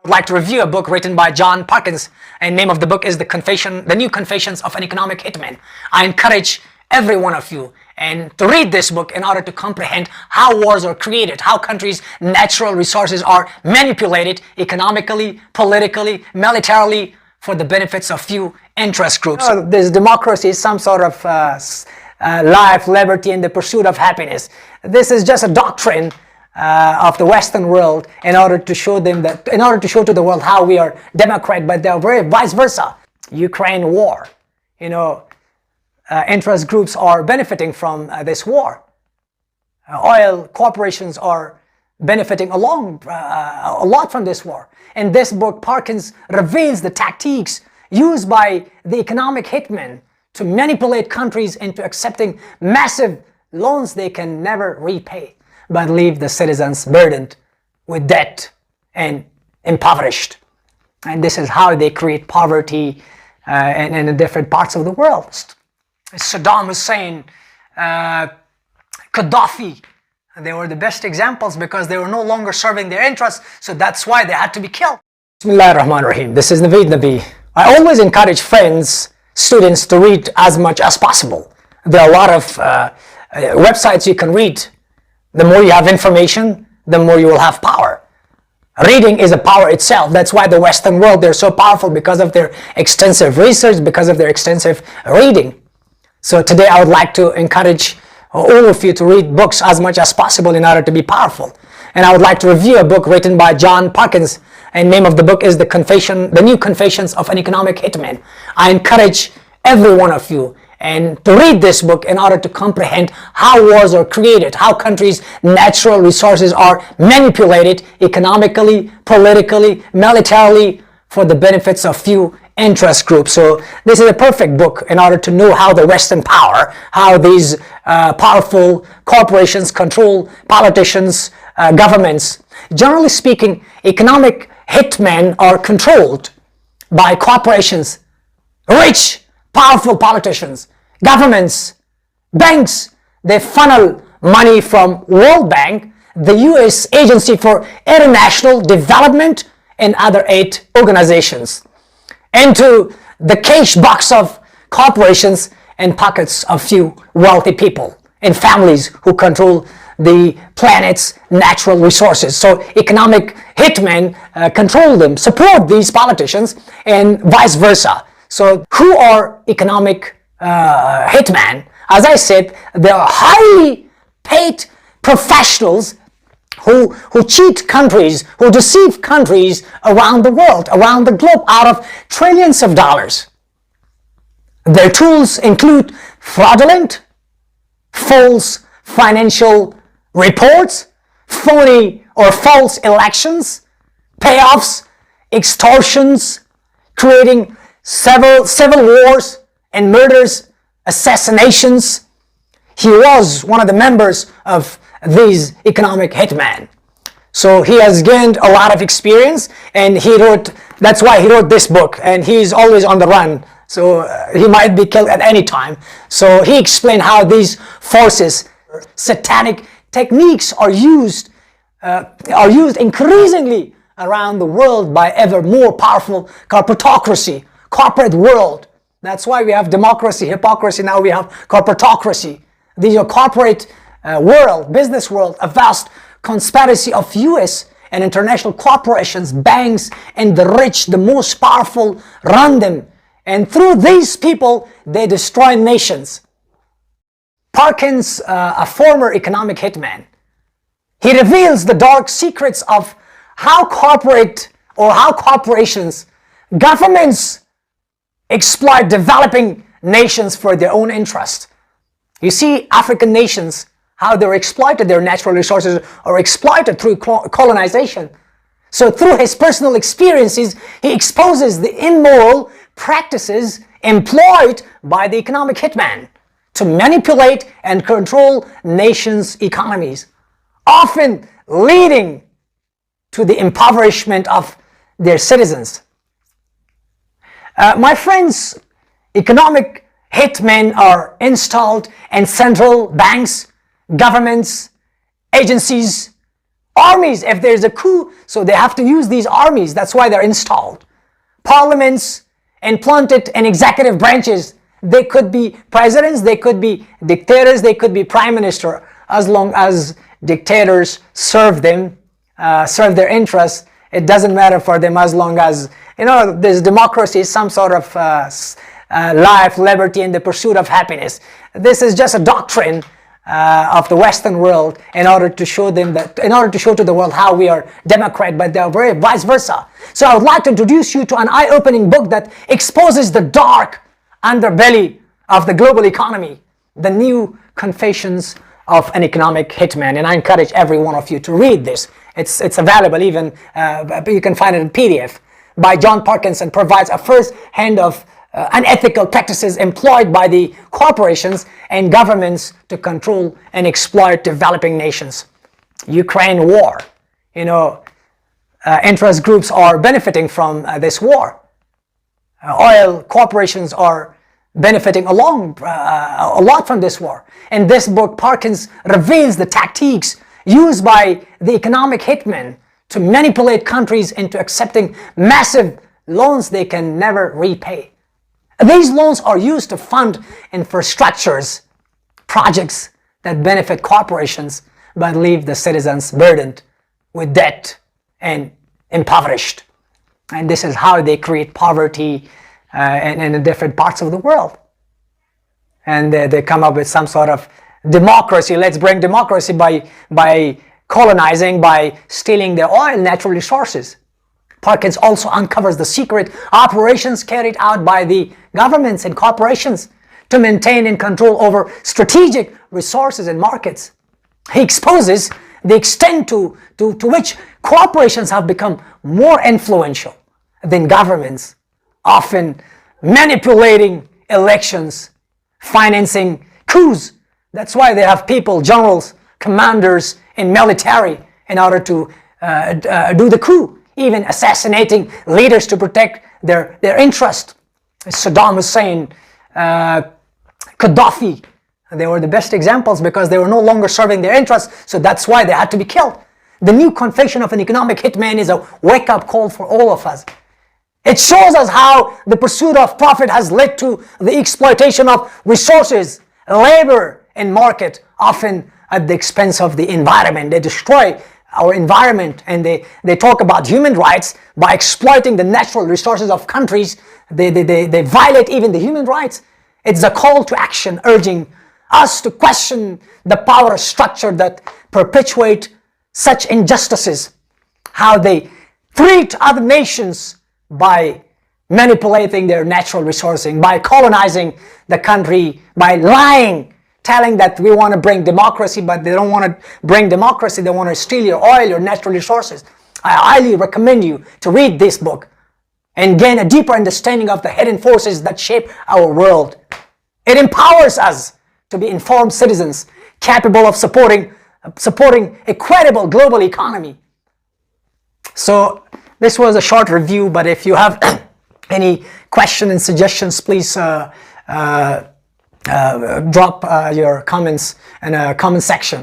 I'd like to review a book written by Perkins, and name of the book is The New Confessions of an Economic Hitman. I encourage every one of you to read this book in order to comprehend how wars are created, how countries' natural resources are manipulated economically, politically, militarily, for the benefits of few interest groups. This democracy is some sort of life, liberty, and the pursuit of happiness. This is just a doctrine of the Western world in order to show to the world how we are democratic, but they are very vice versa. Ukraine war, interest groups are benefiting from this war. Oil corporations are benefiting a lot from this war. In this book, Perkins reveals the tactics used by the economic hitmen to manipulate countries into accepting massive loans they can never repay, but leave the citizens burdened with debt and impoverished. And this is how they create poverty in the different parts of the world. Saddam Hussein, Gaddafi, they were the best examples because they were no longer serving their interests, so that's why they had to be killed. Bismillah ar-Rahman ar-Rahim. This is Naveed Nabi. I always encourage friends, students to read as much as possible. There are a lot of websites you can read. The more you have information, the more you will have power. Reading is a power itself. That's why the Western world, they're so powerful, because of their extensive research, because of their extensive reading. So today I would like to encourage all of you to read books as much as possible in order to be powerful. And I would like to review a book written by Perkins, and name of the book is The New Confessions of an Economic Hitman. I encourage every one of you to read this book in order to comprehend how wars are created, how countries' natural resources are manipulated economically, politically, militarily, for the benefits of few interest groups. So this is a perfect book in order to know how the Western power, how these powerful corporations control politicians, governments. Generally speaking, economic hitmen are controlled by corporations, rich, powerful politicians, governments, banks. They funnel money from World Bank, the US Agency for International Development, and other 8 organizations into the cash box of corporations and pockets of few wealthy people and families who control the planet's natural resources. So economic hitmen control them, support these politicians, and vice versa. So who are economic hitmen? As I said, they are highly paid professionals who cheat countries, who deceive countries around the world, around the globe, out of trillions of dollars. Their tools include fraudulent, false financial reports, phony or false elections, payoffs, extortions, creating civil wars and murders, assassinations. He was one of the members of these economic hitmen. So he has gained a lot of experience, and that's why he wrote this book, and he's always on the run. So he might be killed at any time. So he explained how these forces, satanic techniques are used increasingly around the world by ever more powerful corporate world. That's why we have democracy, hypocrisy, now we have corporatocracy. These are corporate world, business world, a vast conspiracy of US and international corporations, banks, and the rich, the most powerful, run them. And through these people, they destroy nations. Perkins, a former economic hitman, he reveals the dark secrets of how corporations, governments exploit developing nations for their own interest. You see, African nations, how they're exploited, their natural resources are exploited through colonization. So through his personal experiences, he exposes the immoral practices employed by the economic hitman to manipulate and control nations' economies, often leading to the impoverishment of their citizens. My friends, economic hitmen are installed in central banks, governments, agencies, Armies, if there's a coup, so they have to use these armies. That's why they're installed. Parliaments implanted in executive branches. They could be presidents, they could be dictators, they could be prime minister. As long as dictators serve them, serve their interests, it doesn't matter for them, as long as, this democracy is some sort of life, liberty, and the pursuit of happiness. This is just a doctrine of the Western world in order to show them that, in order to show to the world how we are democrat, but they are very vice versa. So I would like to introduce you to an eye-opening book that exposes the dark underbelly of the global economy, The New Confessions of an Economic Hitman. And I encourage every one of you to read this. It's available, even you can find it in PDF, by John Perkins, and provides a first hand of unethical practices employed by the corporations and governments to control and exploit developing nations. Ukraine war, interest groups are benefiting from this war. Oil corporations are benefiting a lot from this war. In this book, Perkins reveals the tactics used by the economic hitmen to manipulate countries into accepting massive loans they can never repay. These loans are used to fund infrastructures, projects that benefit corporations but leave the citizens burdened with debt and impoverished. And this is how they create poverty in the different parts of the world. And they come up with some sort of democracy. Let's bring democracy by colonizing, by stealing their oil, natural resources. Perkins also uncovers the secret operations carried out by the governments and corporations to maintain and control over strategic resources and markets. He exposes the extent to which corporations have become more influential than governments, often manipulating elections, financing coups. That's why they have people, generals, commanders in military in order to do the coup, even assassinating leaders to protect their interest. Saddam Hussein, Gaddafi, they were the best examples because they were no longer serving their interests, so that's why they had to be killed. The New Confession of an Economic Hitman is a wake-up call for all of us. It shows us how the pursuit of profit has led to the exploitation of resources, labor, and market, often at the expense of the environment. They destroy our environment, and they talk about human rights by exploiting the natural resources of countries. They violate even the human rights. It's a call to action urging us to question the power structure that perpetuate such injustices, how they treat other nations by manipulating their natural resources, by colonizing the country, by lying, telling that we want to bring democracy, but they don't want to bring democracy, they want to steal your oil, your natural resources. I highly recommend you to read this book and gain a deeper understanding of the hidden forces that shape our world. It empowers us to be informed citizens capable of supporting a credible global economy. So this was a short review, but if you have any questions and suggestions, please drop your comments in a comment section.